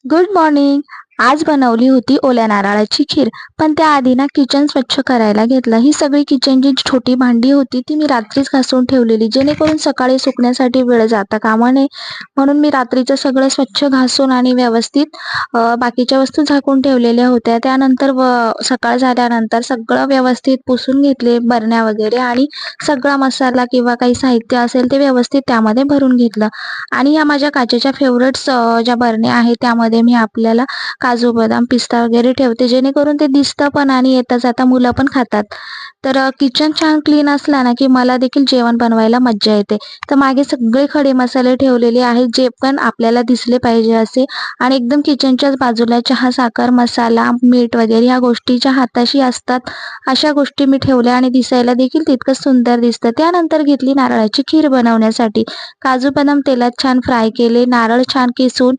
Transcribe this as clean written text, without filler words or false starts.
Good morning. आज बनवली होती ओल्या नारळाची खीर. पण त्याआधी ना किचन स्वच्छ करायला घेतलं. ही सगळी किचनची छोटी भांडी होती ती मी रात्रीच घासून ठेवलेली, जेणेकरून सकाळी सुकण्यासाठी वेळ जाता कामा नये. म्हणून मी रात्रीचं सगळं स्वच्छ घासून आणि व्यवस्थित बाकीच्या वस्तू झाकून ठेवलेल्या होत्या. त्यानंतर सकाळ झाल्यानंतर सगळं व्यवस्थित पुसून घेतले, बरण्या वगैरे, आणि सगळा मसाला किंवा काही साहित्य असेल ते व्यवस्थित त्यामध्ये भरून घेतलं. आणि ह्या माझ्या काचेच्या फेवरेट्स ज्या बरण्या आहेत त्यामध्ये मी आपल्याला काजू, बदाम, पिस्ता वगैरे ठेवते, जेणेकरून ते दिसतं पण आणि येता जाता मुलं पण खातात. तर किचन छान क्लीन असला ना की मला देखील जेवण बनवायला मज्जा येते. तर मागे सगळे खडे मसाले ठेवलेले आहेत, जे पण आपल्याला दिसले पाहिजे असे. आणि एकदम किचनच्याच बाजूला चहा, साखर, मसाला, मीठ वगैरे ह्या गोष्टी ज्या हाताशी असतात अशा गोष्टी मी ठेवल्या आणि दिसायला देखील तितकंच सुंदर दिसतं. त्यानंतर घेतली नारळाची खीर बनवण्यासाठी. काजू, बदाम तेलात छान फ्राय केले, नारळ छान किसून